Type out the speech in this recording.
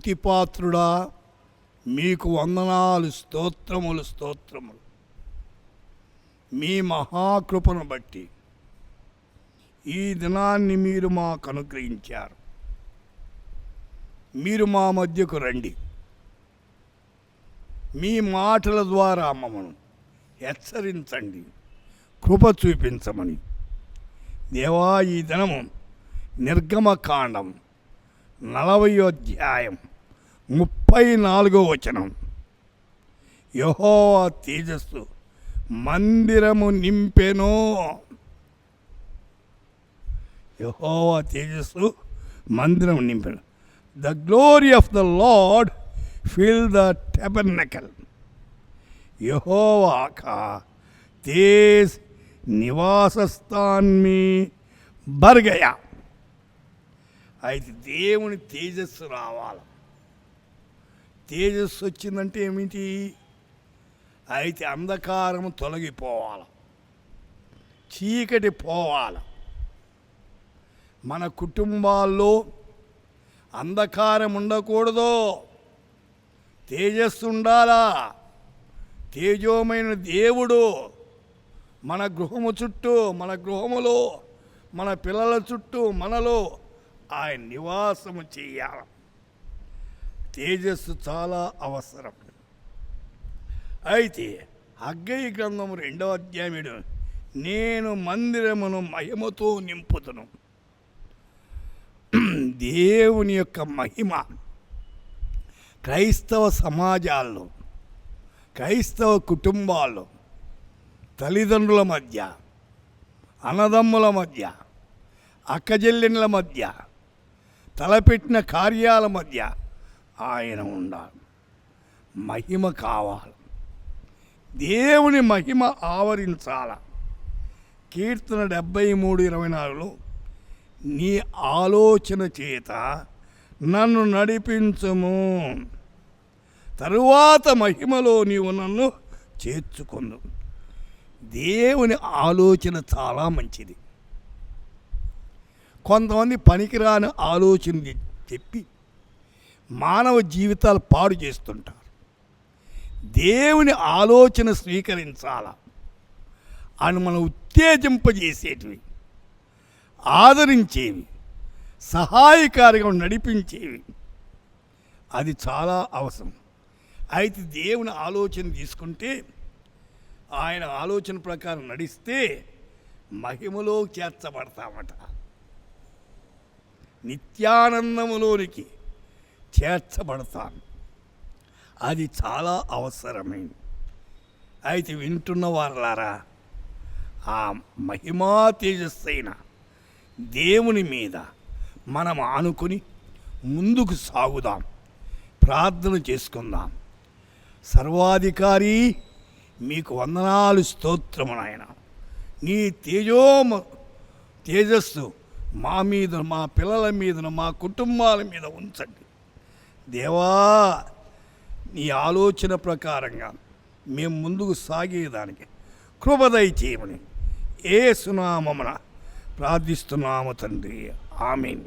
స్తుతిపాత్రుడా, మీకు వందనాలు, స్తోత్రములు స్తోత్రములు. మీ మహాకృపను బట్టి ఈ దినాన్ని మీరు మాకు అనుగ్రహించారు. మీరు మా మధ్యకు రండి. మీ మాటల ద్వారా మమ్మను హెచ్చరించండి, కృప చూపించమని. దేవా, ఈ దినము నిర్గమకాండం 40వ అధ్యాయం 34వ వచనం. యెహోవా తేజస్సు మందిరము నింపెను. యెహోవా తేజస్సు మందిరం నింపెను. The glory of the Lord filled the tabernacle. यहोवा का तेज निवास स्थान में भर गया. అయితే దేవుని తేజస్సు రావాలి. తేజస్సు వచ్చిందంటే ఏమిటి? అయితే అంధకారం తొలగిపోవాలి, చీకటి పోవాలి. మన కుటుంబాల్లో అంధకారం ఉండకూడదు, తేజస్సు ఉండాలా. తేజోమైన దేవుడు మన గృహము చుట్టూ, మన గృహములో, మన పిల్లల చుట్టూ, మనలో ఆయన నివాసము చేయాలి. తేజస్సు చాలా అవసరం. అయితే హగ్గయి గ్రంథము 2వ అధ్యాయం, నేను మందిరమును మహిమతో నింపుతును. దేవుని యొక్క మహిమ క్రైస్తవ సమాజాల్లో, క్రైస్తవ కుటుంబాల్లో, తల్లిదండ్రుల మధ్య, అన్నదమ్ముల మధ్య, అక్కజెల్లెన్ల మధ్య, తలపెట్టిన కార్యాల మధ్య ఆయన ఉండాలి. మహిమ కావాలి, దేవుని మహిమ ఆవరించాల. కీర్తన 73:24లో నీ ఆలోచన చేత నన్ను నడిపించుము, తరువాత మహిమలో నీవు నన్ను చేర్చుకొను. దేవుని ఆలోచన చాలా మంచిది. కొంతమంది పనికిరాని ఆలోచన చెప్పి మానవ జీవితాలు పాడు చేస్తుంటారు. దేవుని ఆలోచన స్వీకరించాల. అని మనం ఉత్తేజింపజేసేటివి, ఆదరించేవి, సహాయకారిగా నడిపించేవి. అది చాలా అవసరం. అయితే దేవుని ఆలోచన తీసుకుంటే, ఆయన ఆలోచన ప్రకారం నడిస్తే మహిమలో చేర్చబడతామట, నిత్యానందములోనికి చేర్చబడతాను. అది చాలా అవసరమైంది. అయితే వింటున్న వారలారా, ఆ మహిమా తేజస్సైన దేవుని మీద మనం ఆనుకొని ముందుకు సాగుదాం, ప్రార్థన చేసుకుందాం. సర్వాధికారి, మీకు వందనాలు, స్తోత్రము నాయన. నీ తేజస్సు మా మీద, మా పిల్లల మీద, మా కుటుంబాల మీద ఉంచండి. దేవా, నీ ఆలోచన ప్రకారంగా మేము ముందుకు సాగేదానికి కృప దయచేయమని యేసు నామమున ప్రార్థిస్తున్నాము తండ్రి. ఆమేన్.